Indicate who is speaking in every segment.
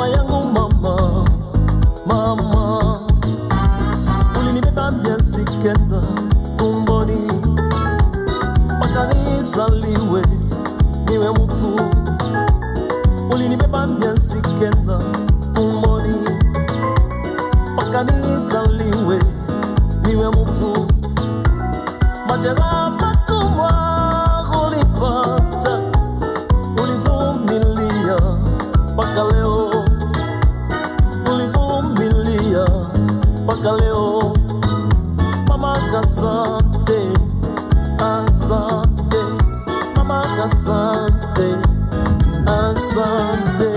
Speaker 1: Mama yangu mama, mama, ulinibeba miezi kenda tumboni mpaka nizaliwe niwe mtu. Ulinibeba miezi kenda tumboni mpaka nizaliwe niwe mtu. Majeraha makubwa ulipata, ulivumilia mpaka leo, ulivumilia mpaka leo. Mama asante, asante, mama asante, asante.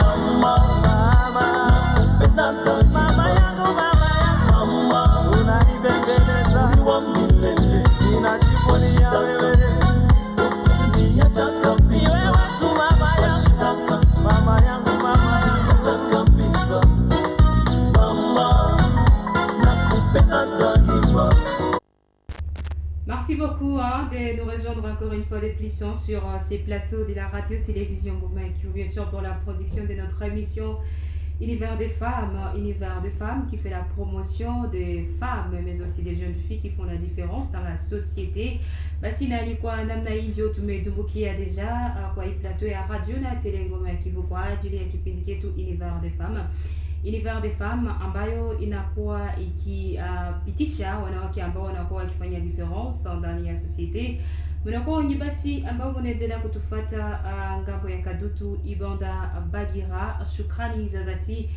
Speaker 1: Mama, mama, nakupenda ndani. Mama yangu, mama yangu, mama, unanibembeleza wa milele. Ninajivunia wewe, ukuniacha kabisa. Wewe watu mama yangu, mama yangu, mama yangu, kabisa. Mama, nakupenda daima.
Speaker 2: Merci beaucoup de nous rejoindre encore une fois de Plisson sur ces plateaux de la radio-télévision Gouma qui bien sûr pour la production de notre émission Univers des femmes qui fait la promotion des femmes mais aussi des jeunes filles qui font la différence dans la société. Basi nalikuwa namna hii ndio tumedumbukia deja kwa hii plateau ya radio na tele Ngoma Kivu kwa ajili ya kipindi chetu Univers des femmes ambayo inakuwa ikipitisha wanawake ambao wanakuwa wakifanya difference ndani ya societe. Mnakuwa wengi basi ambao mnaendelea kutufuata ngambo ya Kadutu, Ibanda, Bagira, Shukrani za dhati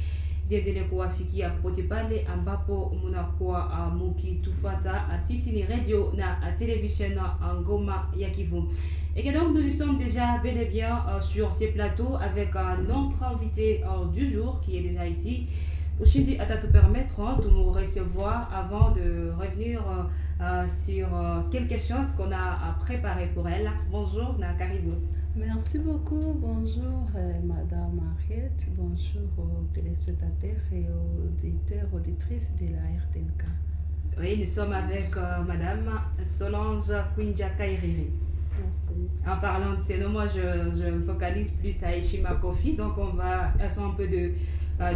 Speaker 2: ziendelee kuwafikia popote pale ambapo mnakuwa mukitufuata. Sisi ni radio na télévision Ngoma ya Kivu. Et que donc nous sommes déjà bel et bien sur ces plateaux avec notre invité du jour qui est déjà ici. Ushindi à te permettre de nous recevoir avant de revenir sur quelque chose qu'on a préparé pour elle. Bonjour, Nakaribu.
Speaker 3: Merci beaucoup. Bonjour, Madame Henriette. Bonjour aux téléspectateurs et aux auditeurs, auditrices de la RTNK.
Speaker 2: Oui, nous sommes avec Madame Solange Kwinja Kairiri.
Speaker 3: Merci.
Speaker 2: En parlant de ces noms, moi je me focalise plus à Ishima Kofi, donc on va essayer un peu de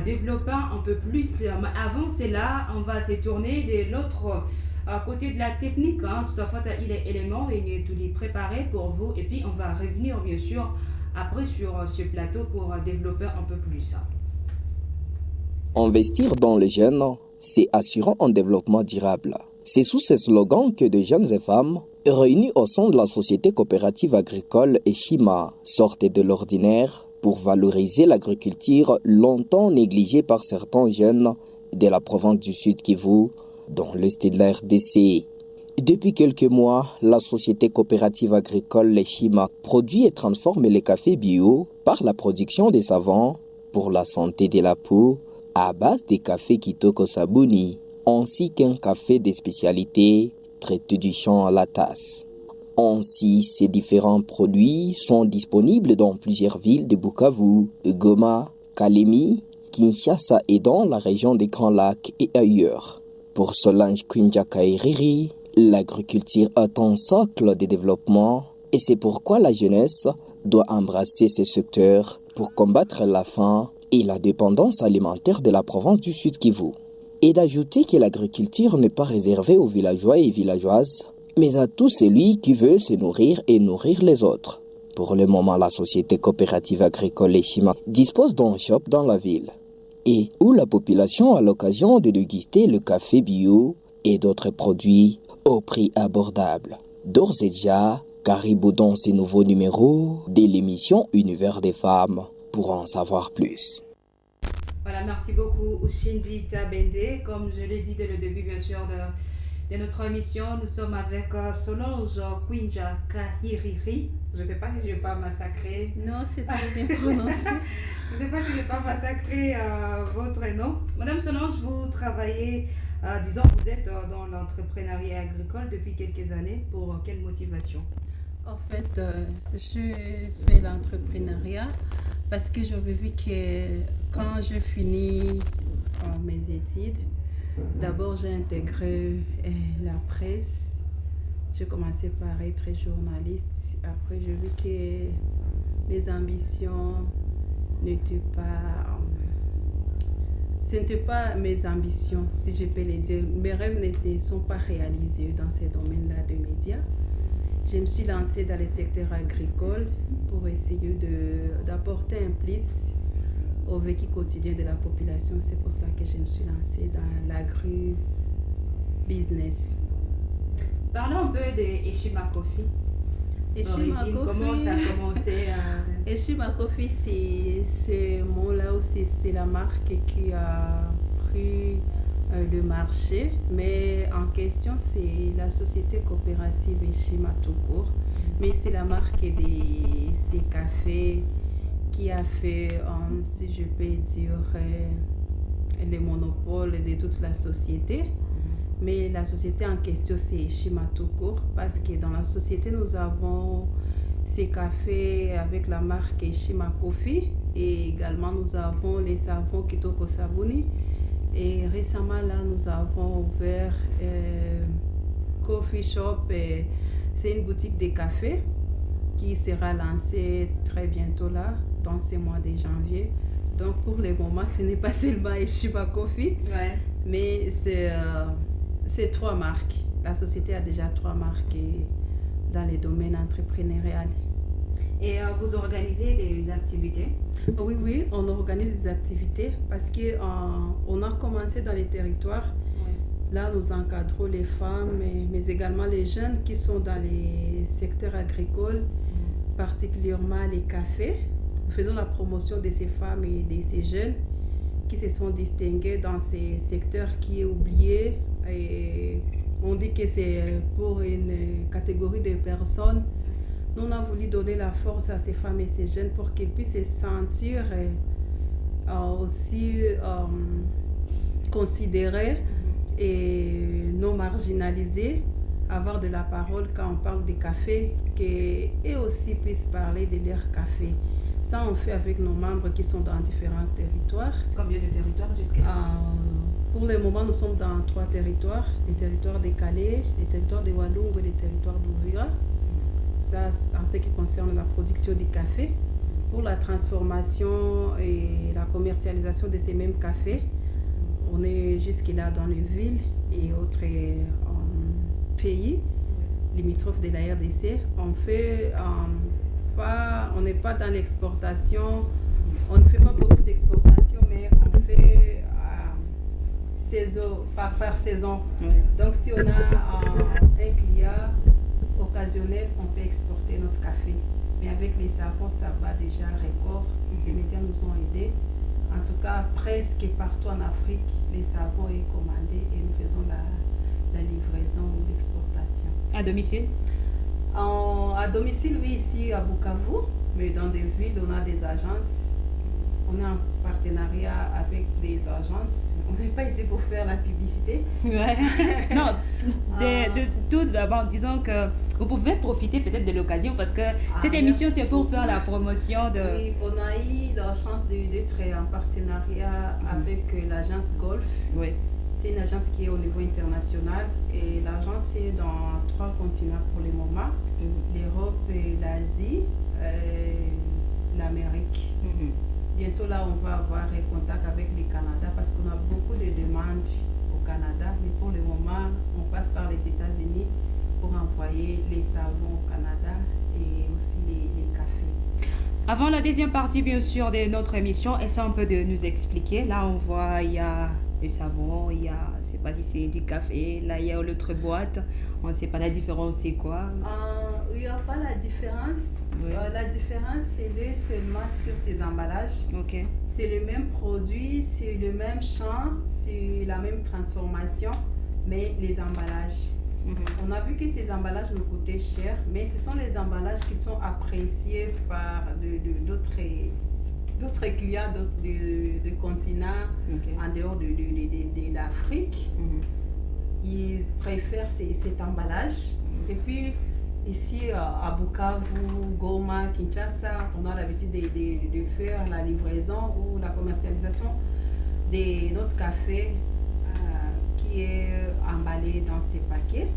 Speaker 2: développer un peu plus. Avant cela, on va se tourner de l'autre côté de la technique. Tout à fait, il est élément et il est tout préparé pour vous. Et puis on va revenir bien sûr après sur ce plateau pour développer un peu plus.
Speaker 4: Investir dans les jeunes, c'est assurant un développement durable. C'est sous ce slogan que de jeunes et femmes réunis au sein de la société coopérative agricole Eshima sortent de l'ordinaire pour valoriser l'agriculture longtemps négligée par certains jeunes de la province du Sud Kivu, dans l'est de la RDC. Depuis quelques mois, la société coopérative agricole Eshima produit et transforme les cafés bio par la production des savons pour la santé de la peau à base des cafés Kitoko Sabuni, ainsi qu'un café de spécialité traité du champ à la tasse. Ainsi, ces différents produits sont disponibles dans plusieurs villes de Bukavu, Goma, Kalemi, Kinshasa et dans la région des Grands Lacs et ailleurs. Pour Solange Kwinja Kairiri, l'agriculture est un socle de développement et c'est pourquoi la jeunesse doit embrasser ce secteur pour combattre la faim et la dépendance alimentaire de la province du Sud Kivu. Et d'ajouter que l'agriculture n'est pas réservée aux villageois et villageoises, mais à tout celui qui veut se nourrir et nourrir les autres. Pour le moment, la société coopérative agricole Eshima dispose d'un shop dans la ville, et où la population a l'occasion de déguster le café bio et d'autres produits au prix abordable. D'ores et déjà, caribou dans ces nouveaux numéros de l'émission Univers des femmes pour en savoir plus.
Speaker 2: Voilà, merci beaucoup Ushindi Tabende. Comme je l'ai dit dès le début, bien sûr, de notre émission, nous sommes avec Solange Kwinja Kairiri. Je ne sais pas si je ne vais pas massacrer.
Speaker 3: Non, c'est très bien prononcé.
Speaker 2: Je ne sais pas si je ne vais pas massacrer votre nom. Madame Solange, vous travaillez, vous êtes dans l'entrepreneuriat agricole depuis quelques années. Pour quelle motivation?
Speaker 3: En fait, je fais l'entrepreneuriat parce que j'avais vu que quand je finis mes études, d'abord j'ai intégré la presse. J'ai commencé par être journaliste. Après, j'ai vu que mes ambitions, ce n'était pas mes ambitions, si je peux le dire. Mes rêves ne se sont pas réalisés dans ces domaines-là de médias. Je me suis lancée dans le secteur agricole pour essayer d'apporter un plus au vécu quotidien de la population. C'est pour cela que je me suis lancée dans l'agri-business.
Speaker 2: Parlons un peu de Eshima Coffee.
Speaker 3: Eshima Coffee,
Speaker 2: comment ça a commencé
Speaker 3: Eshima Coffee, c'est mot-là aussi, c'est la marque qui a pris le marché, mais en question, c'est la société coopérative Eshima tout court. Mais c'est la marque de ces cafés qui a fait, si je peux dire, le monopole de toute la société. Mais la société en question, c'est Eshima tout court, parce que dans la société, nous avons ces cafés avec la marque Eshima Coffee, et également nous avons les savons Kitoko Sabuni. Et récemment, là, nous avons ouvert Coffee Shop. C'est une boutique de café qui sera lancée très bientôt là, dans ce mois de janvier. Donc, pour le moment, ce n'est pas seulement Eshima Coffee, mais c'est 3 marques. La société a déjà 3 marques dans les domaines entrepreneurial.
Speaker 2: Et vous organisez des activités?
Speaker 3: Oui, on organise des activités parce qu'on a commencé dans les territoires. Là, nous encadrons les femmes, mais également les jeunes qui sont dans les secteurs agricoles, particulièrement les cafés. Nous faisons la promotion de ces femmes et de ces jeunes qui se sont distingués dans ces secteurs qui est oublié. Et on dit que c'est pour une catégorie de personnes. Nous, on a voulu donner la force à ces femmes et ces jeunes pour qu'ils puissent se sentir aussi considérés et non marginalisés, avoir de la parole quand on parle de café, et aussi puissent parler de leur café. Ça, on fait avec nos membres qui sont dans différents territoires.
Speaker 2: Combien de territoires jusqu'à
Speaker 3: Pour le moment, nous sommes dans 3 territoires. Les territoires de Calais, les territoires de Walloum et les territoires d'Ouvira. Ça, en ce qui concerne la production du café. Pour la transformation et la commercialisation de ces mêmes cafés, on est jusque-là dans les villes et autres pays limitrophes de la RDC. On n'est pas dans l'exportation, on ne fait pas beaucoup d'exportation, mais on fait par saison. Donc si on a un client occasionnel, on peut exporter notre café. Mais avec les savons, ça va déjà record. Les médias nous ont aidés. En tout cas, presque partout en Afrique, les savons est commandé et nous faisons la livraison ou l'exportation.
Speaker 2: À domicile?
Speaker 3: À domicile, oui, ici à Bukavu, mais dans des villes, on a des agences. On est en partenariat avec des agences. On n'est pas ici pour faire la publicité.
Speaker 2: Non, de tout d'abord, disons que vous pouvez profiter peut-être de l'occasion parce que cette émission, c'est pour faire la promotion de...
Speaker 3: Oui, on a eu la chance d'être en partenariat avec l'agence Golf.
Speaker 2: Oui.
Speaker 3: C'est une agence qui est au niveau international et l'agence est dans 3 continents pour le moment. L'Europe, l'Asie, l'Amérique. Bientôt là, on va avoir contact avec le Canada parce qu'on a beaucoup de demandes au Canada. Mais pour le moment, on passe par les États-Unis pour envoyer les savons au Canada et aussi les cafés.
Speaker 2: Avant la deuxième partie, bien sûr, de notre émission, essaie un peu de nous expliquer. Là, on voit, il y a le savon, il y a, je ne sais pas si c'est du café, là, il y a l'autre boîte. On ne sait pas la différence, c'est quoi?
Speaker 3: Il n'y a pas la différence. Oui. La différence, c'est seulement sur ces emballages. C'est le même produit, c'est le même champ, c'est la même transformation, mais les emballages. On a vu que ces emballages nous coûtaient cher, mais ce sont les emballages qui sont appréciés par d'autres clients de continents en dehors de l'Afrique. Ils préfèrent cet emballage. Et puis, ici à Bukavu, Goma, Kinshasa, on a l'habitude de faire la livraison ou la commercialisation de notre café qui est emballé dans ces paquets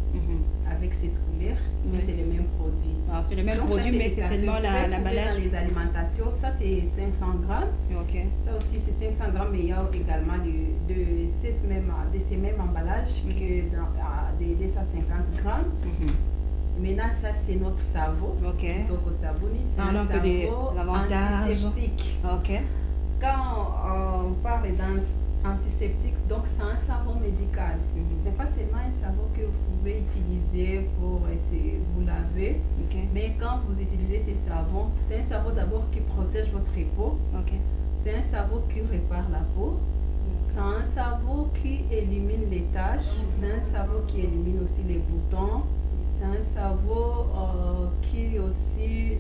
Speaker 3: avec cette couleur, mais c'est le même produit.
Speaker 2: Alors, c'est le même
Speaker 3: Donc,
Speaker 2: produit,
Speaker 3: ça,
Speaker 2: mais c'est seulement l'emballage.
Speaker 3: Dans les alimentations, ça c'est 500 grammes.
Speaker 2: Ok.
Speaker 3: Ça aussi c'est 500 grammes, mais il y a également de ces mêmes emballages que dans 250 grammes. Maintenant, ça c'est notre savon.
Speaker 2: Ok.
Speaker 3: Donc au sabuni, c'est
Speaker 2: Parlons
Speaker 3: un
Speaker 2: un peu des
Speaker 3: savon
Speaker 2: avantages.
Speaker 3: antiseptique.
Speaker 2: Ok.
Speaker 3: Quand on parle d'antiseptique, donc c'est un savon médical. C'est pas seulement un savon que vous pouvez utiliser pour vous laver, mais quand vous utilisez ces savons, c'est un savon d'abord qui protège votre peau. C'est un savon qui répare la peau. C'est un savon qui élimine les taches. C'est un savon qui élimine aussi les boutons. C'est un savon qui aussi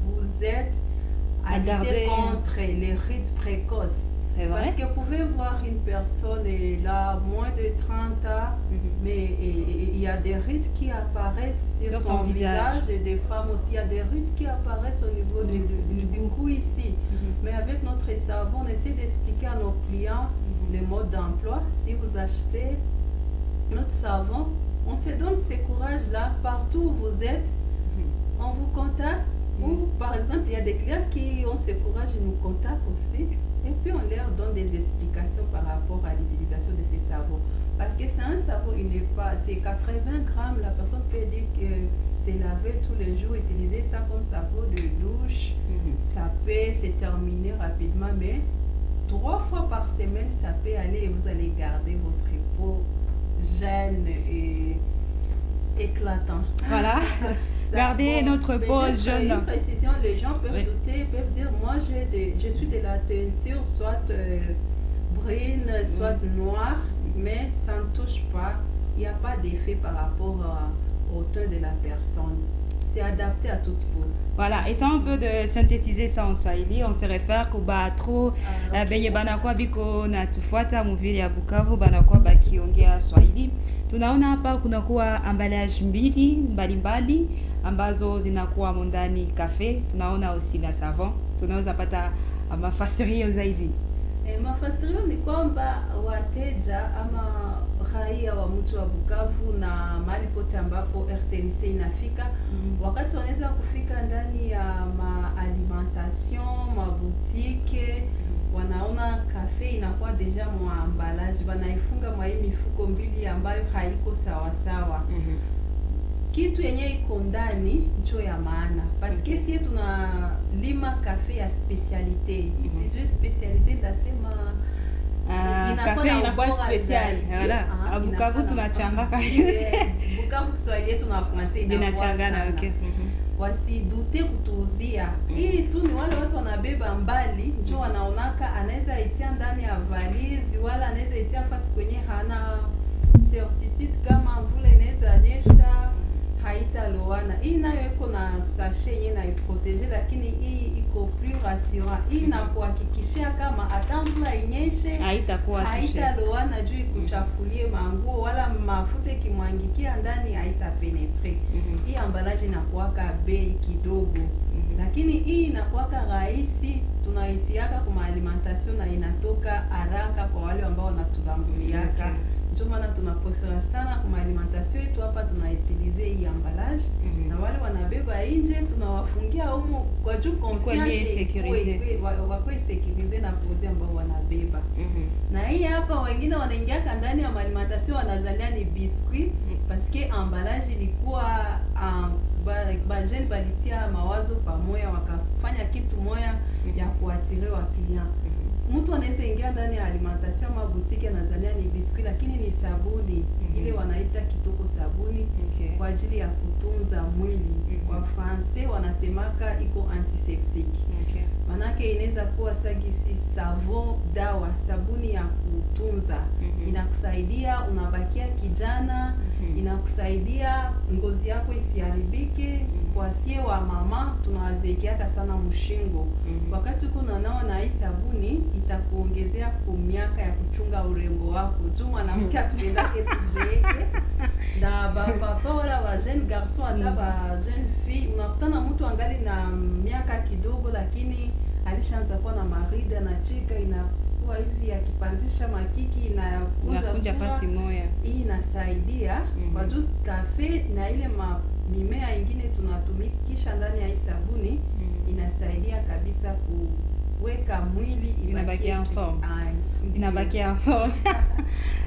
Speaker 3: vous aide à lutter contre les rides précoces.
Speaker 2: C'est vrai.
Speaker 3: Parce que vous pouvez voir une personne, elle a moins de 30 ans, mais il y a des rides qui apparaissent sur son visage, et des femmes aussi, il y a des rides qui apparaissent au niveau du cou ici. Mais avec notre savon, on essaie d'expliquer à nos clients le mode d'emploi. Si vous achetez notre savon, on se donne ce courage-là partout où vous êtes, on vous contacte. Ou par exemple, il y a des clients qui ont ce courage, ils nous contactent aussi. Et puis on leur donne des explications par rapport à l'utilisation de ces savons. Parce que c'est un savon, il n'est pas, c'est 80 grammes, la personne peut dire que c'est laver tous les jours, utiliser ça comme savon de douche, ça peut se terminer rapidement, mais 3 fois par semaine, ça peut aller et vous allez garder votre peau jeune et éclatant.
Speaker 2: Voilà. Gardez notre peau jeune.
Speaker 3: Une précision, les gens peuvent douter, peuvent dire, moi je suis de la teinture soit brune, soit noire, mais ça ne touche pas. Il n'y a pas d'effet par rapport au teint de la personne. C'est adapté à toute peau.
Speaker 2: Voilà, et ça on peut synthétiser ça en Swahili, on se réfère ku batro benye banakuwa biko na tufuata muvili ya Bukavu banakuwa bakiongea Swahili. Tunaona hapa kunakuwa emballage mbalimbali ambazo zinakuwa ndani kafe. Tunaona aussi na savon. Tunaweza pata mafasirio zaidi.
Speaker 3: Mafasirio ni kwamba wateja ama raia wa mji wa Bukavu na mahali pote ambapo RTNC inafika, wakati wanaweza kufika ndani ya alimentation, mabutike, wanaona kafe inakuwa deja mwa emballage, wanaifunga mwa hii mifuko mbili ambayo haiko sawa sawa. Kitu yenye iko ndani njo ya maana, paske si tunalima kafe ya specialite. Sijui specialite ndasema
Speaker 2: kafe inakuwa special. Voilà. Bukavu tunachangaka yote.
Speaker 3: Bukavu Kiswahili yetu na Francais
Speaker 2: inachangana. Okay.
Speaker 3: Wasidute kutuuzia. Hii tu ni wale watu wanabeba mbali, njo wanaonaka anaweza itia ndani ya valizi, wala anaweza itia fasi kwenye hana certitude kama mvula inaweza nyesha, haitalowana. Hii nayo iko na sachet yenye na iprotege, lakini hii iko plus rassurant. Hii inakuhakikishia kama hata mvula inyeshe haitalowana juu ikuchafulie manguo, wala mafuta kimwangikia ndani haitapenetre. Hii emballage inakuwaka bei kidogo, lakini hii inakuwaka rahisi, tunaitiaka kwa alimentation na inatoka haraka kwa wale ambao wanatulambuliaka. Ndio maana tunaprefera sana kwa alimentation yetu hapa tunaitilize hii emballage, na wale wanabeba nje tunawafungia humo kwa juu confiance wakwe securize na produit ambao wanabeba. Na hii hapa wengine wanaingia ndani ya alimentation wanazalia ni biscuit, parce que emballage ilikuwa jeune balitia mawazo pamoja wakafanya kitu moja ya kuatire wa client. Mtu anaweza ingia ndani ya alimentation ama boutique anazalia ni biscuit, lakini ni sabuni ile wanaita kitoko sabuni kwa ajili ya kutunza mwili. Kwa Francais wanasemaka iko antiseptique. Manake inaweza kuwa sagisi savon dawa, sabuni ya kutunza. Inakusaidia unabakia kijana, inakusaidia ngozi yako isiharibike. Kwa sie wa mama tunawazekiaka sana mshingo. Wakati uko unanawa na hii sabuni itakuongezea miaka ya kuchunga urembo wako. Juu mwanamke atuendake tuzeeke. Na papa wala wa jeune garçon hata ba jeune fille, unakutana mtu angali na miaka kidogo lakini alishaanza kuwa na marida na chika inakuwa kubwa hivi akipandisha makiki
Speaker 2: Unakunja
Speaker 3: inakunja
Speaker 2: pasi
Speaker 3: sura,
Speaker 2: moya.
Speaker 3: hii inasaidia kwa jus kafe na ile mimea ingine tunatumikisha ndani ya hii sabuni inasaidia kabisa kuweka mwili
Speaker 2: Inabakia en forme.
Speaker 3: Ndiyo.
Speaker 2: Inabakia en forme.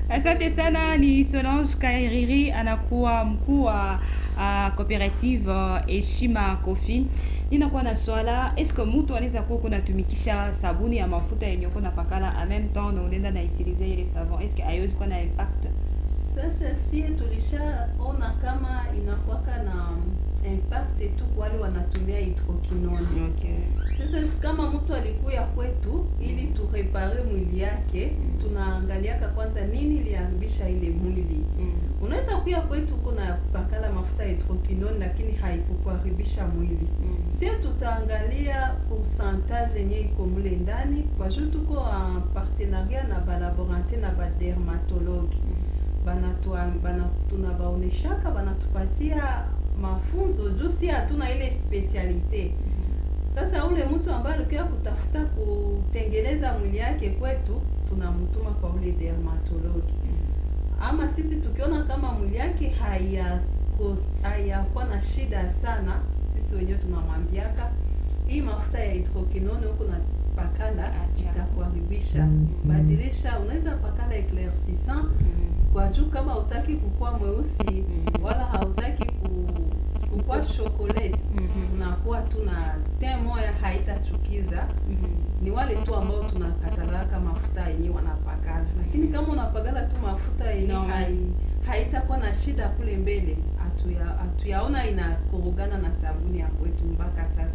Speaker 2: Asante sana, ni Solange Kairiri anakuwa mkuu wa cooperative Heshima Coffee. Ninakuwa na swala, est-ce que mtu anaweza kuwa kunatumikisha sabuni ya mafuta yenye uko napakala en même temps na unaenda na utiliser ile savon, est-ce que haiwezi kuwa na impact?
Speaker 3: Sasa sie tulishaona kama inakuwaka na impact tu kwa wale wanatumia hydroquinone.
Speaker 2: Okay.
Speaker 3: Sasa kama mtu alikuya kwetu ili turepare mwili yake, tunaangaliaka kwanza nini iliharibisha ile mwili. Unaweza kuya kwetu kuna pakala mafuta hydroquinone lakini haikukuharibisha mwili. Sio tutaangalia pourcentage yenye iko mule ndani kwa juu tuko en partenariat na balaborante na badermatologue. Tunabaoneshaka banatupatia mafunzo juu si hatuna ile specialite. Sasa ule mtu ambaye alikuwa kutafuta kutengeneza mwili yake kwetu tunamtuma kwa ule dermatologi. Ama sisi tukiona kama mwili yake hayakuwa na shida sana, sisi wenyewe tunamwambiaka hii mafuta ya hydroquinone huko na pakala itakuharibisha. Badilisha, unaweza pakala éclaircissant kwa juu kama hutaki kukua mweusi wala hautaki kukua chocolate, unakuwa tu na teint moya haitachukiza. Ni wale tu ambao tunakatalaka mafuta yenye wanapakala, lakini kama unapakala tu mafuta yenye haitakuwa na shida kule mbele, hatuyaona inakorogana na sabuni ya kwetu mpaka sasa.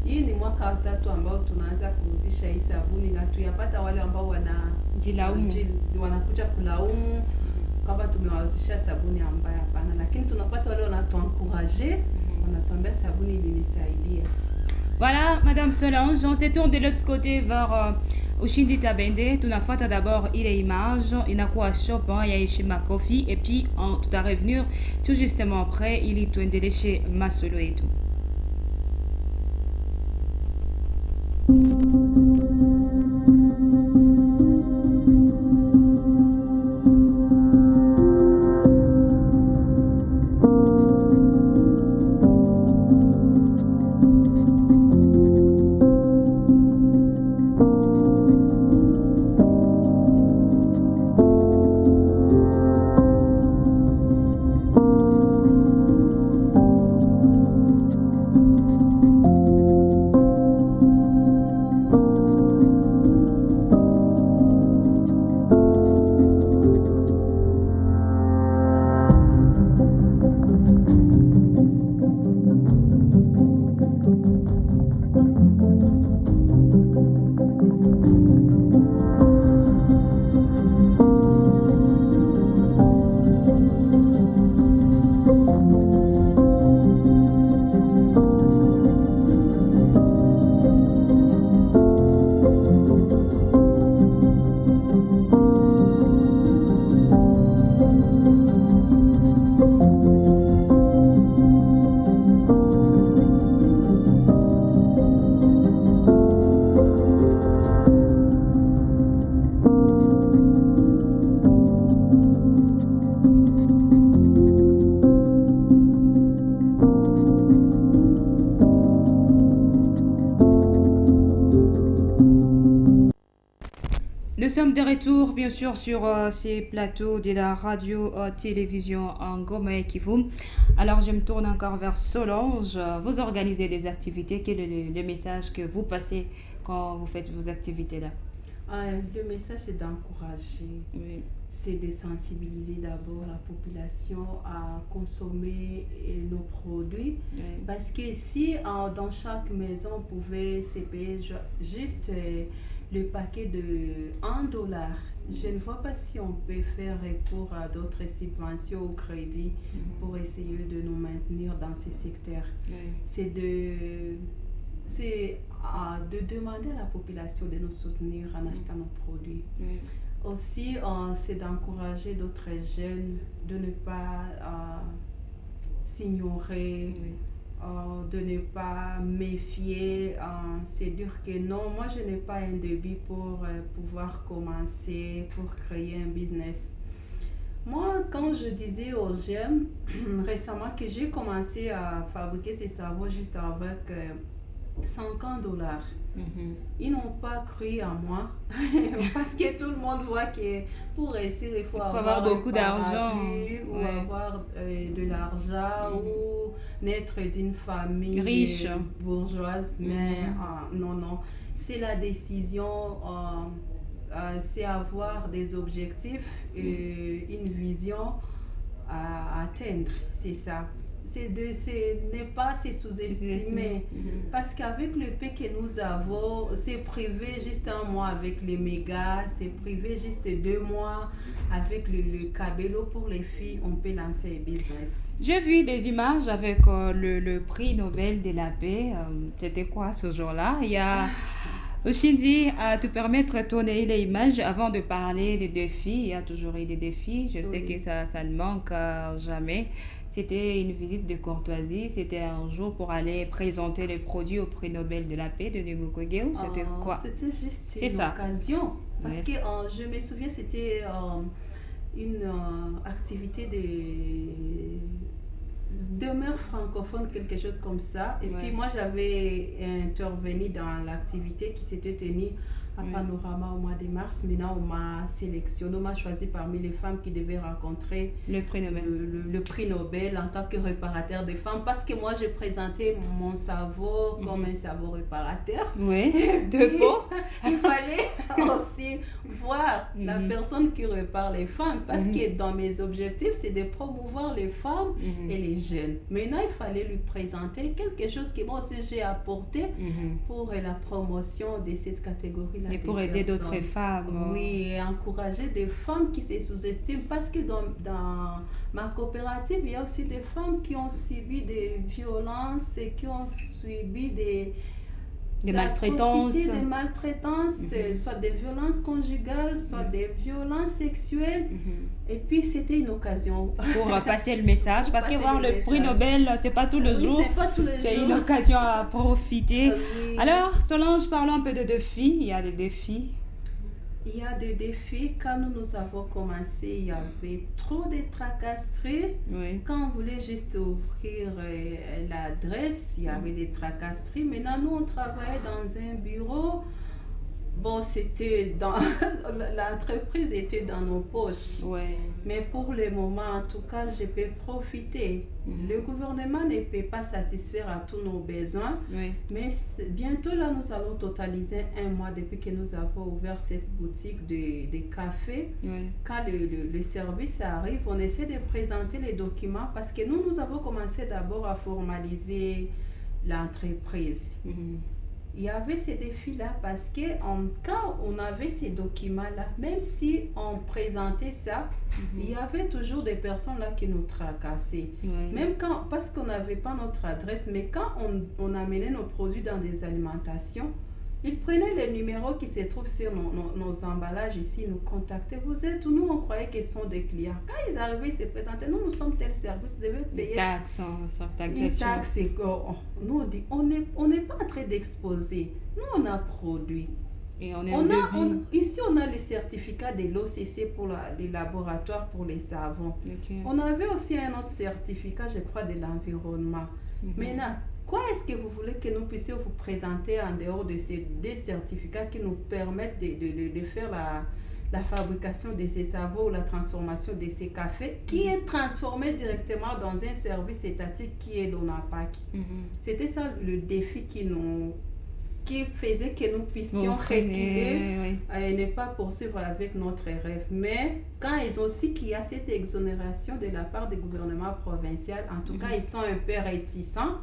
Speaker 3: Hii ni mwaka wa 3 ambao tunaanza kuuzisha hii sabuni na tuyapata wale ambao wanakuja kulaumu kama tumewauzisha sabuni ambayo hapana, lakini tunapata wale wanatuencourager, wanatuambia sabuni ilinisaidia.
Speaker 2: Voilà, Madame Solange, on se tourne de l'autre côté vers Ushindi Tabende. Tunafuata d'abord ile image inakuwa shop ya Heshima Coffee et puis tout à revenir tout justement après ili tuendeleshe masolo yetu. Nous sommes de retour, bien sûr, sur ces plateaux de la radio-télévision en Goma et Kivu. Alors, je me tourne encore vers Solange. Vous organisez des activités. Quel est le message que vous passez quand vous faites vos activités-là?
Speaker 3: Le message, c'est d'encourager.
Speaker 2: Oui.
Speaker 3: C'est de sensibiliser d'abord la population à consommer nos produits.
Speaker 2: Oui.
Speaker 3: Parce que si dans chaque maison, on pouvait se payer juste le paquet de $1, je ne vois pas si on peut faire recours à d'autres subventions ou crédits pour essayer de nous maintenir dans ces secteurs.
Speaker 2: Oui.
Speaker 3: C'est de demander à la population de nous soutenir en achetant nos produits.
Speaker 2: Oui.
Speaker 3: Aussi, c'est d'encourager d'autres jeunes de ne pas s'ignorer de ne pas méfier. C'est dur que non, moi je n'ai pas un débit pour pouvoir commencer, pour créer un business. Moi, quand je disais aux jeunes récemment que j'ai commencé à fabriquer ces savons juste avec $50, ils n'ont pas cru à moi parce que tout le monde voit que pour réussir, il faut avoir
Speaker 2: beaucoup d'argent
Speaker 3: ou avoir de l'argent ou naître d'une famille
Speaker 2: riche,
Speaker 3: bourgeoise. Mais non, c'est la décision. C'est avoir des objectifs, une vision à atteindre, c'est ça. Ce n'est pas se sous-estimer, parce qu'avec le peu que nous avons, c'est privé juste un mois avec les mégas, c'est privé juste 2 mois avec le cabello pour les filles, on peut lancer un business.
Speaker 2: J'ai vu des images avec le prix Nobel de la paix. C'était quoi ce jour-là? Il y a Oshindi, à te permettre de tourner les images avant de parler des défis. Il y a toujours eu des défis. Je sais que ça ne manque jamais. C'était une visite de courtoisie. C'était un jour pour aller présenter les produits au prix Nobel de la paix de Nebuchadnezzar. C'était quoi?
Speaker 3: C'était juste une occasion. Parce que je me souviens, c'était une activité de demeure francophone, quelque chose comme ça. Et puis moi, j'avais intervenu dans l'activité qui s'était tenue à Panorama au mois de mars. Maintenant, on m'a sélectionné, on m'a choisi parmi les femmes qui devaient rencontrer
Speaker 2: le prix Nobel.
Speaker 3: Le prix Nobel en tant que réparateur de femmes, parce que moi, je présentais mon savon comme un savon réparateur.
Speaker 2: Oui, de peau.
Speaker 3: Il fallait aussi voir la personne qui répare les femmes, parce que dans mes objectifs, c'est de promouvoir les femmes et les jeunes. Maintenant, il fallait lui présenter quelque chose que moi aussi j'ai apporté pour la promotion de cette catégorie-là.
Speaker 2: Et pour aider d'autres femmes.
Speaker 3: Oui, et encourager des femmes qui se sous-estiment, parce que dans ma coopérative, il y a aussi des femmes qui ont subi des violences et qui ont subi des maltraitances, soit des violences conjugales, soit des violences sexuelles. Et puis c'était une occasion
Speaker 2: pour passer le message, parce que voir le prix Nobel, c'est pas tous les jours. C'est une occasion à profiter. Alors, Solange, parlons un peu de défis. Il y a des défis.
Speaker 3: Il y a des défis. Quand nous avons commencé, il y avait trop de tracasseries. Quand on voulait juste ouvrir l'adresse, il y avait des tracasseries. Maintenant, nous, on travaillait dans un bureau. Bon, c'était dans l'entreprise était dans nos poches. Mais pour le moment, en tout cas, je peux profiter. Le gouvernement ne peut pas satisfaire à tous nos besoins. Mais bientôt, là, nous allons totaliser 1 mois depuis que nous avons ouvert cette boutique de café. Quand le service arrive, on essaie de présenter les documents, parce que nous avons commencé d'abord à formaliser l'entreprise. Il y avait ces défis-là, parce que quand on avait ces documents-là, même si on présentait ça, il y avait toujours des personnes là qui nous tracassaient. Même quand, parce qu'on n'avait pas notre adresse, mais quand on amenait nos produits dans des alimentations, ils prenaient les numéros qui se trouvent sur nos emballages ici, nous contactaient. Vous êtes où? Nous, on croyait qu'ils sont des clients. Quand ils arrivaient, ils se présentaient. Nous sommes tel service, vous devez payer une taxe. Nous, on dit, on n'est pas en train d'exposer. Nous, on a produit.
Speaker 2: Et
Speaker 3: ici, on a le certificat de l'OCC pour les laboratoires pour les savons. On avait aussi un autre certificat, je crois, de l'environnement. Maintenant, quoi est-ce que vous voulez que nous puissions vous présenter en dehors de ces 2 certificats qui nous permettent de faire la fabrication de ces savons ou la transformation de ces cafés, qui est transformé directement dans un service étatique qui est l'ONAPAC. C'était ça le défi qui faisait que nous puissions reculer et ne pas poursuivre avec notre rêve. Mais quand ils ont su qu'il y a cette exonération de la part du gouvernement provincial, en tout cas, ils sont un peu réticents.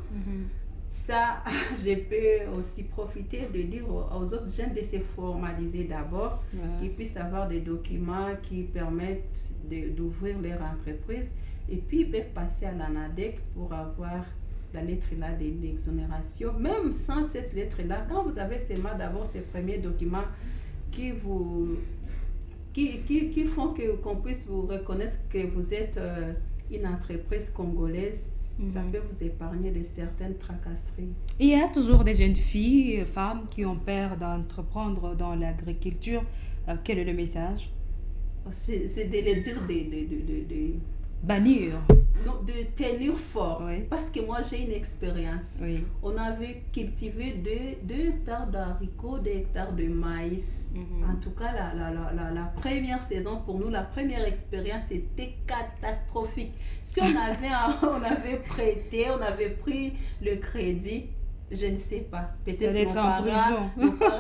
Speaker 3: Ça, je peux aussi profiter de dire aux autres jeunes de se formaliser d'abord, qu'ils puissent avoir des documents qui permettent d'ouvrir leur entreprise, et puis ils peuvent passer à l'ANADEC pour avoir la lettre-là de l'exonération. Même sans cette lettre-là, quand vous avez seulement d'abord ces premiers documents qui font qu'on puisse vous reconnaître que vous êtes une entreprise congolaise, Ça peut vous épargner de certaines tracasseries.
Speaker 2: Il y a toujours des jeunes filles, femmes qui ont peur d'entreprendre dans l'agriculture. Quel est le message?
Speaker 3: C'est de les dire
Speaker 2: Bannir.
Speaker 3: non, de tenir fort.
Speaker 2: Oui.
Speaker 3: Parce que moi, j'ai une expérience.
Speaker 2: Oui.
Speaker 3: On avait cultivé 2 hectares d'haricots, 2 hectares de maïs. En tout cas, la première saison, pour nous, la première expérience était catastrophique. Si on avait, on avait prêté, on avait pris le crédit, je ne sais pas. Peut-être mon parent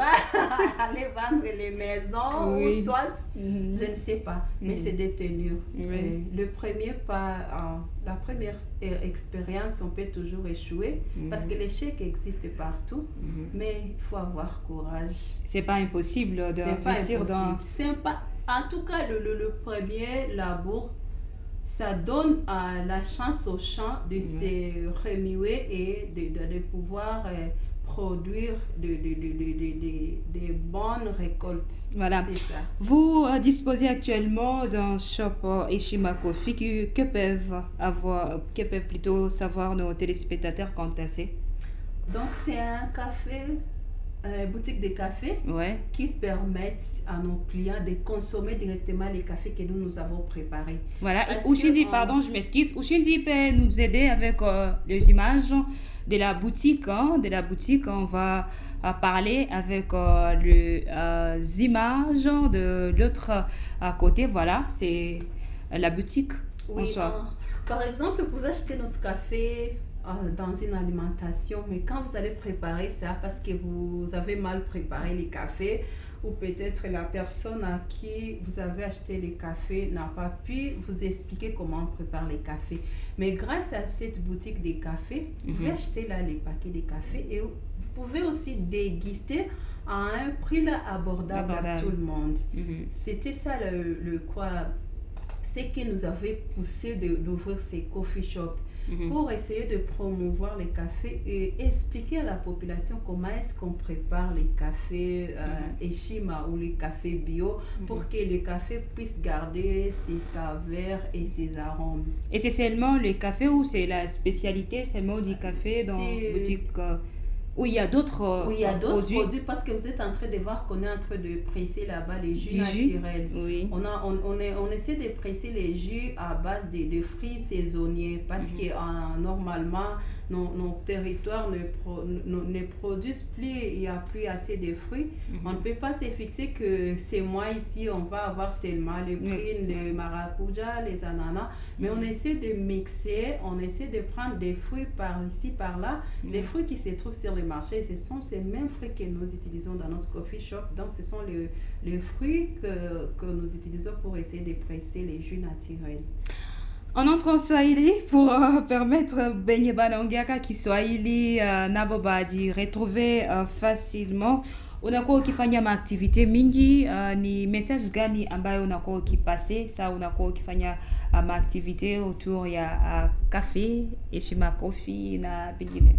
Speaker 3: allait vendre les maisons,
Speaker 2: Oui.
Speaker 3: ou soit, je ne sais pas. Mais c'est de tenir.
Speaker 2: Oui.
Speaker 3: Le premier pas, la première expérience, on peut toujours échouer parce que l'échec existe partout, mais il faut avoir courage.
Speaker 2: C'est pas impossible
Speaker 3: C'est pas
Speaker 2: d'investir dans.
Speaker 3: impossible. C'est pas, en tout cas, le premier labour, ça donne la chance aux champs de se remuer et de pouvoir produire de bonnes récoltes.
Speaker 2: Voilà.
Speaker 3: C'est ça.
Speaker 2: Vous disposez actuellement d'un shop Eshima Coffee que peuvent plutôt savoir nos téléspectateurs quant à ça.
Speaker 3: Donc, c'est un café, boutique de café
Speaker 2: Ouais.
Speaker 3: qui permettent à nos clients de consommer directement les cafés que nous avons préparés.
Speaker 2: Voilà.
Speaker 3: Parce
Speaker 2: Et Ushindi,
Speaker 3: que,
Speaker 2: pardon, je m'excuse. Ushindi peut nous aider avec les images de la boutique. De la boutique, on va parler avec les images de l'autre côté. Voilà, c'est la boutique en
Speaker 3: Oui,
Speaker 2: soi.
Speaker 3: par exemple, vous pouvez acheter notre café dans une alimentation, mais quand vous allez préparer ça, parce que vous avez mal préparé les cafés, ou peut-être la personne à qui vous avez acheté les cafés n'a pas pu vous expliquer comment on prépare les cafés. Mais grâce à cette boutique des cafés, vous pouvez acheter là les paquets de café et vous pouvez aussi déguster à un prix là abordable à tout le monde. C'était ça le quoi, c'est qui nous avait poussé d'ouvrir ces coffee shops. Pour essayer de promouvoir les cafés et expliquer à la population comment est-ce qu'on prépare les cafés Eshima ou les cafés bio pour que le café puisse garder ses saveurs et ses arômes.
Speaker 2: Et c'est seulement le café ou c'est la spécialité seulement du café dans la boutique où il y a d'autres
Speaker 3: Oui, il y a d'autres produits parce que vous êtes en train de voir qu'on est en train de presser là-bas les jus naturels.
Speaker 2: Oui.
Speaker 3: On essaie de presser les jus à base de fruits saisonniers parce que normalement, nos territoires ne produisent plus, il n'y a plus assez de fruits. On ne peut pas se fixer que ces mois ici, on va avoir seulement le prune, le maracuja, les ananas, mais on essaie de mixer, on essaie de prendre des fruits par ici, par là, des fruits qui se trouvent sur le marché. Ce sont ces mêmes fruits que nous utilisons dans notre coffee shop, donc ce sont les fruits que nous utilisons pour essayer de presser les jus naturels.
Speaker 2: On entre en Swahili pour permettre Benye Banangiaka Kiswahili Naboba de retrouver facilement. Unakuwa ukifanya maaktivite mingi, ni message gani ambayo unakuwa ukipase sa unakuwa ukifanya maaktivite autour ya cafe, Eshima Coffee na pengine?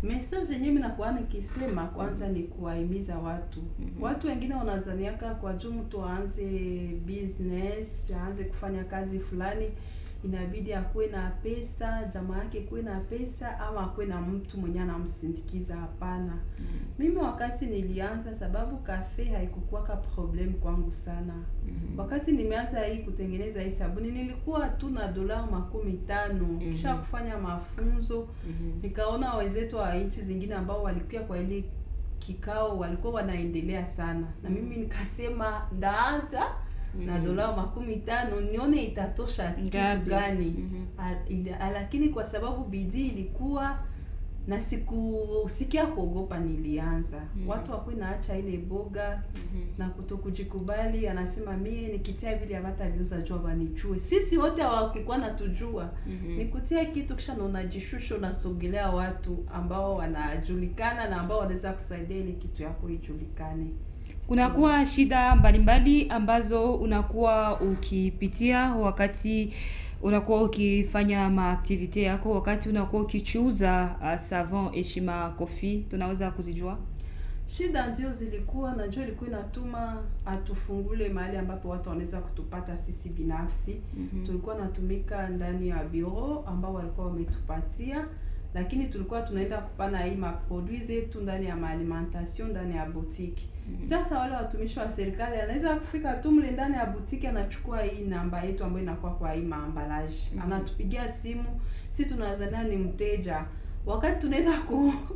Speaker 3: Message yenyewe mimi nakuwa nikisema kwanza ni kuwahimiza watu. Watu wengine wanazaniaka kwa juu mtu aanze business, aanze kufanya kazi fulani, inabidi akuwe na pesa, jamaa yake kuwe na pesa ama akuwe na mtu mwenye anamsindikiza. Hapana. Mimi wakati nilianza, sababu kafe haikukuwaka problem kwangu sana. Wakati nimeanza hii kutengeneza hii sabuni nilikuwa tu na $50 kisha kufanya mafunzo. Nikaona wenzetu wa nchi zingine ambao walikuwa kwa ile kikao walikuwa wanaendelea sana. Na mimi nikasema ndaanza na $50 nione itatosha kitu gani. Lakini kwa sababu bidii ilikuwa na sikia kuogopa nilianza. Watu wakui naacha ile boga na kutokujikubali, anasema mie nikitia vile hata viuza jua wanijue. Sisi wote hawakikuwa natujua. Nikutia kitu kisha na unajishusha unasogelea watu ambao wanajulikana na ambao wanaweza kusaidia ile kitu yako ijulikane.
Speaker 2: Kunakuwa shida mbalimbali ambazo unakuwa ukipitia wakati unakuwa ukifanya maaktivite yako, wakati unakuwa ukichuza savon Eshima Coffee, tunaweza kuzijua?
Speaker 3: Shida ndio zilikuwa, na ndio ilikuwa inatuma atufungule mahali ambapo watu wanaweza kutupata sisi binafsi. Tulikuwa natumika ndani ya bureau ambao walikuwa wametupatia, lakini tulikuwa tunaenda kupana hii maproduits zetu ndani ya alimentation, ndani ya boutique. Sasa wale watumishi wa serikali anaweza kufika tu mle ndani ya boutique, anachukua hii namba yetu ambayo inakuwa kwa hii maambalaje. Anatupigia simu, sisi tunazania ni mteja. Wakati tunaenda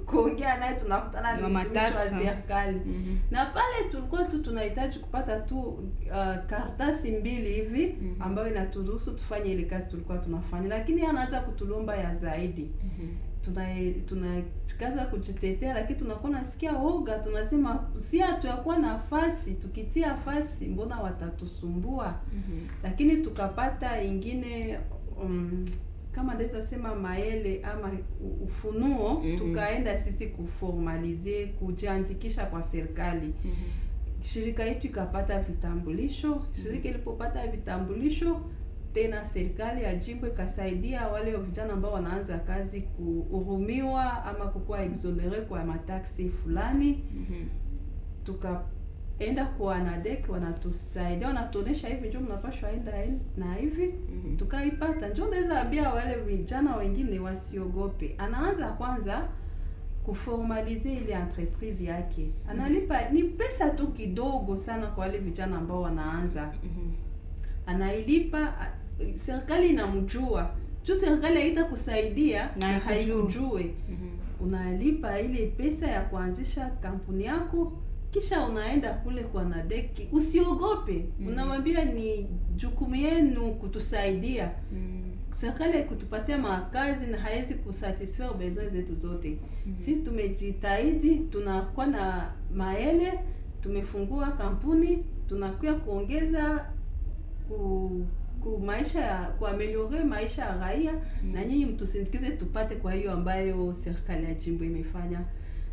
Speaker 3: kuongea naye tunakutana na mtumishi wa serikali. Na pale tulikuwa tu tunahitaji kupata tu karatasi mbili hivi ambayo inaturuhusu tufanye ile kazi tulikuwa tunafanya, lakini anaanza kutulomba ya zaidi. Tunakaza kujitetea, lakini tunakuwa nasikia woga, tunasema si hatuyakuwa nafasi, tukitia nafasi mbona watatusumbua. Lakini tukapata ingine kama ndeza sema maele ama ufunuo, tukaenda sisi kuformalize, kujiandikisha kwa serikali. Shirika yetu ikapata vitambulisho. Shirika ilipopata vitambulisho, tena serikali ya jimbo ikasaidia wale vijana ambao wanaanza kazi kuhurumiwa ama kukua exonere kwa mataksi fulani. Tukaenda kwa ANADEC, wanatusaidia, wanatuonesha hivi ndio mnapaswa enda na hivi. Tukaipata. Ndio ndeza ambia wale vijana wengine wasiogope. Anaanza kwanza kuformalize ile entreprise yake. Analipa ni pesa tu kidogo sana kwa wale vijana ambao wanaanza. Anailipa, serikali inamjua. Tu serikali haitakusaidia na haikujue. Unalipa ile pesa ya kuanzisha kampuni yako, kisha unaenda kule kwa ANADEC. Usiogope. Unamwambia ni jukumu yenu kutusaidia. Serikali kutupatia makazi na haiwezi kusatisfaire besoin zetu zote. Sisi tumejitahidi, tunakuwa na maele, tumefungua kampuni, tunakuwa kuongeza maisha, kuameliore maisha ya raia, na nyinyi mtusindikize tupate kwa hiyo ambayo serikali ya jimbo imefanya.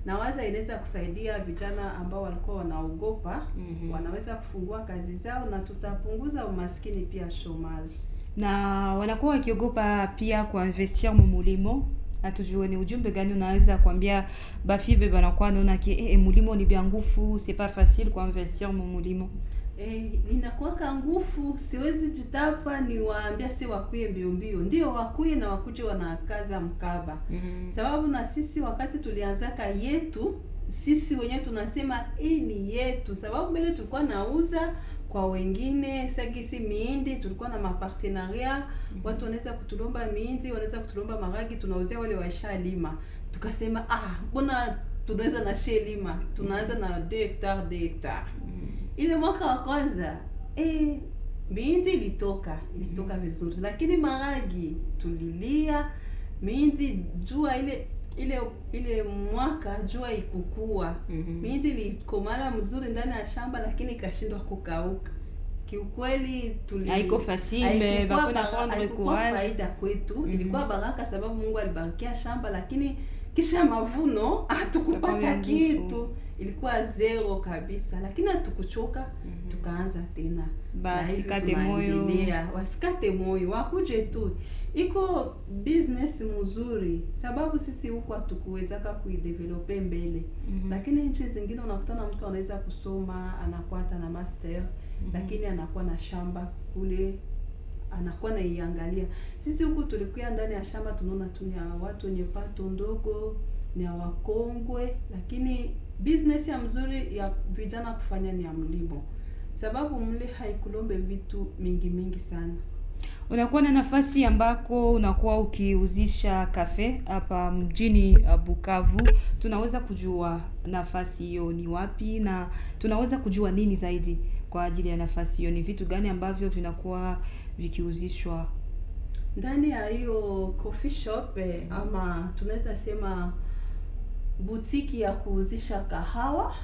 Speaker 3: Na waza inaweza kusaidia vijana ambao walikuwa wanaogopa, wanaweza kufungua kazi zao, na tutapunguza umaskini pia chômage.
Speaker 2: Na wanakuwa wakiogopa pia kuinvestir mu mulimo. Atujue ni ujumbe gani unaweza kuambia bafibe banakuwa naona ki mulimo ni bia ngufu, c'est pas facile kuinvestir mu mulimo.
Speaker 3: Inakuwa ngufu, siwezi jitapa ni waambia si wakuye mbio mbio. Ndio wakuye na wakuje wanakaza mkaba. Sababu na sisi wakati tulianzaka yetu, sisi wenyewe tunasema hii ni yetu. Sababu mbele tulikuwa nauza kwa wengine, sagisi miindi, tulikuwa na mapartenaria, watu wanaweza kutulomba miindi, wanaweza kutulomba maragi, tunauzia wale waisha lima. Tukasema mbona tunaweza na shelima, tunaanza na 2 hectares. Ile mwaka wa kwanza miindi ilitoka vizuri, lakini maragi tulilia. Miindi jua ile mwaka jua ikukua. Miindi ilikomala mzuri ndani ya shamba, lakini ikashindwa kukauka. Kiukweli
Speaker 2: haiko facile, bakona prendre courage.
Speaker 3: Faida kwetu ilikuwa baraka, sababu Mungu alibarikia shamba, lakini kisha mavuno hatukupata kitu. Ilikuwa zero kabisa, lakini hatukuchoka. Tukaanza tena.
Speaker 2: Basikate moyo.
Speaker 3: Wasikate moyo, wakuje tu. Iko business mzuri, sababu sisi huko hatukuwezaka kuidevelope mbele. Lakini nchi zingine unakutana mtu anaweza kusoma, anakuwa na master, lakini anakuwa na shamba kule, anakuwa na iangalia. Sisi huko tulikuwa ndani ya shamba, tunaona tu ni watu wenye pato ndogo, ni wakongwe, lakini business ya mzuri ya vijana kufanya ni ya mlimo. Sababu mle haikulombe vitu mingi sana.
Speaker 2: Unakuwa na nafasi ambako unakuwa ukiuzisha kafe hapa mjini Bukavu. Tunaweza kujua nafasi hiyo ni wapi, na tunaweza kujua nini zaidi kwa ajili ya nafasi hiyo? Ni vitu gani ambavyo vinakuwa vikiuzishwa
Speaker 3: ndani ya hiyo coffee shop? Ama tunaweza sema butiki ya kuuzisha kahawa.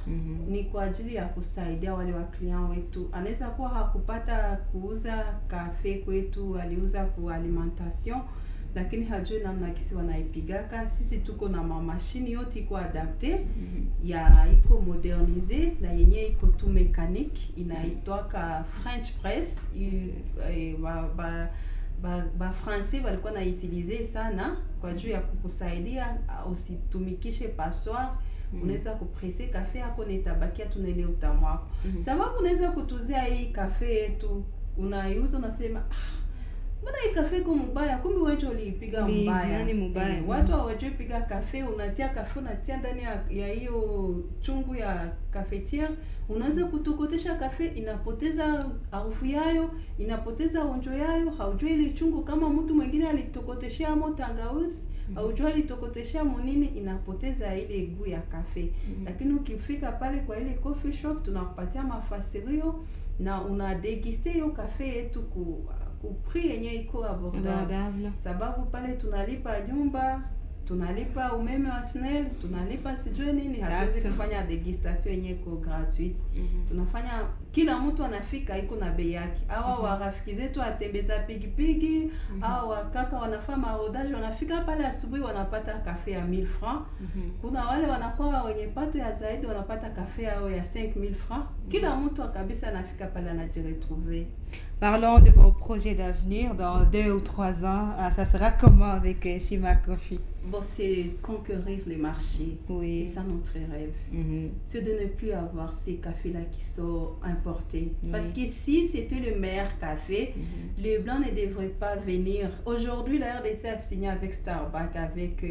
Speaker 3: Ni kwa ajili ya kusaidia wale wa client wetu. Anaweza kuwa hakupata kuuza kafe kwetu, aliuza kwa alimentation, lakini hajui namna kisi wanaipigaka. Sisi tuko na mashini yote iko adapte, ya iko modernize, na yenye iko tu mechanique, inaitwa ka French press. Ba français walikuwa na utiliser sana kwa juu ya kukusaidia usitumikishe passoire, unaweza kupresse kafe yako na itabakia tu na ile utamu wako. Sababu unaweza kutuzia hii kafe yetu unaiuza unasema mbona hii kafe iko mbaya, kumbe wewe uliipiga mbaya. Watu hawajui piga kafe, unatia kafe unatia ndani ya hiyo chungu ya kafetia, unaweza kutokotesha kafe, inapoteza harufu yayo, inapoteza onjo yayo, haujui ile chungu kama mtu mwingine alitokoteshea mo tangawizi, haujui alitokoteshea monini, inapoteza ile gu ya kafe. Lakini ukifika pale kwa ile coffee shop tunakupatia mafasirio na una deguster hiyo kafe yetu ku prix yenye iko abordable. Sababu pale tunalipa nyumba, tunalipa umeme wa SNEL, tunalipa sijui nini, hatuwezi kufanya degustation yenye iko gratuite. Tunafanya kila mtu anafika iko na bei yake. Hawa wa rafiki zetu atembeza pigipigi, hawa kaka wanafanya marodage, wanafika pale asubuhi wanapata kafe ya 1000 francs. Kuna wale wanakuwa wenye pato ya zaidi wanapata kafe yao ya 5000 francs. Kila mtu kabisa anafika pale anajiretrouver.
Speaker 2: Parlons de vos projets d'avenir dans 2 ou 3 ans. Ça sera comment avec Shima Coffee?
Speaker 3: Bon, c'est conquérir les marchés.
Speaker 2: Oui.
Speaker 3: C'est ça notre rêve. C'est de ne plus avoir ces cafés-là qui sont importés. Parce qu'ici, c'était le meilleur café. Les Blancs ne devraient pas venir. Aujourd'hui, la RDC a signé avec Starbucks, avec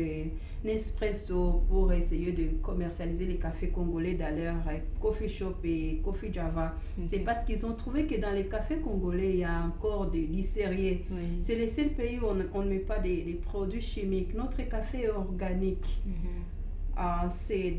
Speaker 3: Nespresso pour essayer de commercialiser les cafés congolais dans leur coffee shop et coffee Java. C'est parce qu'ils ont trouvé que dans les cafés congolais, il y a encore du sérieux. C'est le seul pays où on ne met pas des produits chimiques. Notre café est organique. C'est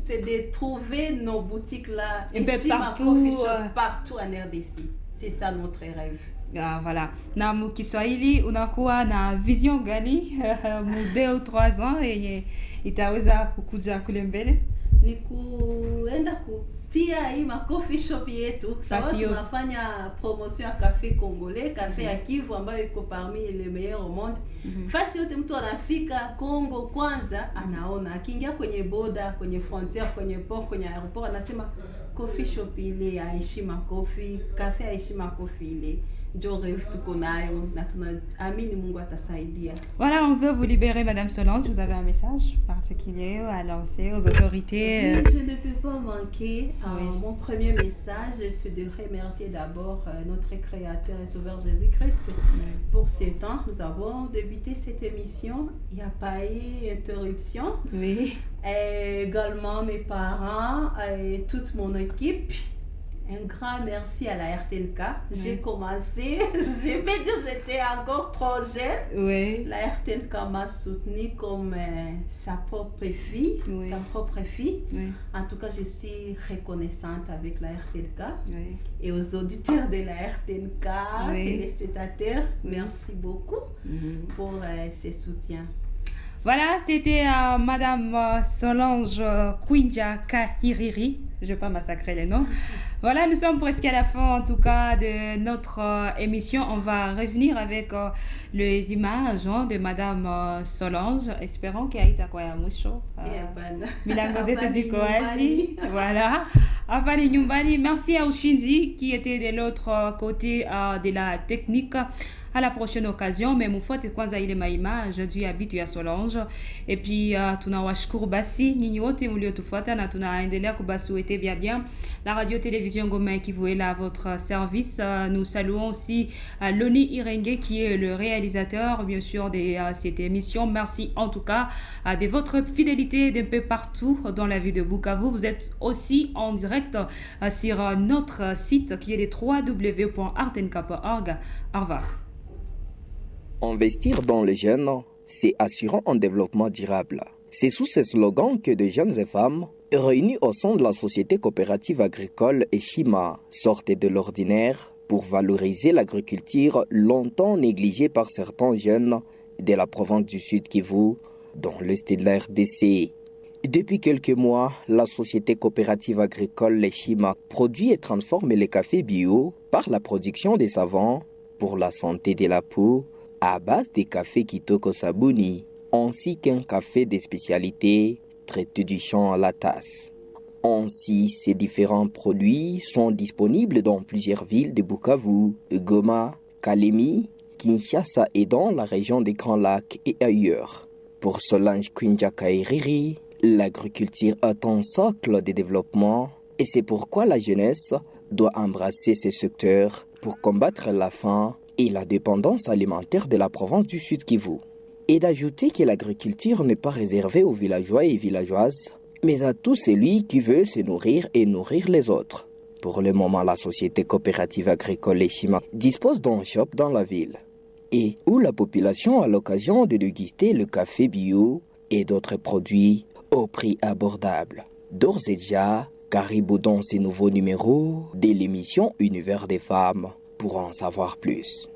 Speaker 3: de trouver nos boutiques là
Speaker 2: et partout,
Speaker 3: partout en RDC. C'est ça notre rêve.
Speaker 2: Voilà. Na mkiswahili unakuwa na vision gani mu 2 ou 3 ans yenye itaweza kukuja kule mbele?
Speaker 3: Ni kuenda kutia hii coffee shop yetu. Sawa, tunafanya promotion ya café congolais, café ya Kivu ambayo iko parmi les meilleurs au monde. Fasi yote mtu anafika Kongo kwanza anaona, akiingia kwenye boda, kwenye frontière, kwenye port, kwenye aéroport anasema coffee shop ile ya Heshima Coffee, café ya Heshima Coffee ile.
Speaker 2: Voilà, on veut vous libérer, Madame Solange. Vous avez un message particulier à lancer aux autorités?
Speaker 3: Oui, je ne peux pas manquer. Mon premier message, c'est de remercier d'abord notre Créateur et Sauveur Jésus-Christ pour ce temps. Nous avons débuté cette émission. Il n'y a pas eu interruption.
Speaker 2: Oui.
Speaker 3: Et également mes parents et toute mon équipe. Un grand merci à la RTNK. J'ai commencé, je vais dire j'étais encore trop jeune.
Speaker 2: Oui.
Speaker 3: La RTNK m'a soutenue comme sa propre fille.
Speaker 2: Oui.
Speaker 3: Sa propre fille.
Speaker 2: Oui.
Speaker 3: En tout cas, je suis reconnaissante avec la RTNK.
Speaker 2: Oui.
Speaker 3: Et aux auditeurs de la RTNK,
Speaker 2: oui.
Speaker 3: téléspectateurs, merci beaucoup pour ces soutiens.
Speaker 2: Voilà, c'était Madame Solange Kwinja Kahiriri. Je ne vais pas massacrer les noms. Voilà, nous sommes presque à la fin en tout cas de notre émission. On va revenir avec les images de Madame Solange. Espérons qu'il y a eu un moucho. Milango zetu ziko wazi. Voilà. Afani Nyumbani. Merci à Ushindi qui était de l'autre côté de la technique. À la prochaine occasion, mais mufuate kwanza ile maimage juu ya bitu ya Solange. Et puis tunawashukuru basi nyinyi wote mliotufuata na tunaendelea kubasuete bien la radio-télévision Ngoma qui vous est là à votre service. Nous saluons aussi Loni Irenge qui est le réalisateur bien sûr de cette émission. Merci en tout cas de votre fidélité d'un peu partout dans la ville de Bukavu. Vous êtes aussi en direct sur notre site qui est le www.rtnk.org. Au revoir.
Speaker 4: Investir dans les jeunes, c'est assurant un développement durable. C'est sous ce slogan que de jeunes et femmes, réunis au sein de la société coopérative agricole Eshima, sortent de l'ordinaire pour valoriser l'agriculture longtemps négligée par certains jeunes de la province du Sud Kivu, dans l'est de la RDC. Depuis quelques mois, la société coopérative agricole Eshima produit et transforme les cafés bio par la production des savons pour la santé de la peau, à base des cafés Kitoko Sabuni, ainsi qu'un café de spécialité traité du champ à la tasse. Ainsi, ces différents produits sont disponibles dans plusieurs villes de Bukavu, Goma, Kalemi, Kinshasa et dans la région des Grands Lacs et ailleurs. Pour Solange Kwinja Kahiriri, L'agriculture est un socle de développement et c'est pourquoi la jeunesse doit embrasser ce secteur pour combattre la faim et la dépendance alimentaire de la province du Sud Kivu. Et d'ajouter que l'agriculture n'est pas réservée aux villageois et villageoises, mais à tout celui qui veut se nourrir et nourrir les autres. Pour le moment, la société coopérative agricole Eshima dispose d'un shop dans la ville et où la population a l'occasion de déguster le café bio et d'autres produits au prix abordable. D'ores et déjà, caribou dans ces nouveaux numéros de l'émission Univers des femmes pour en savoir plus.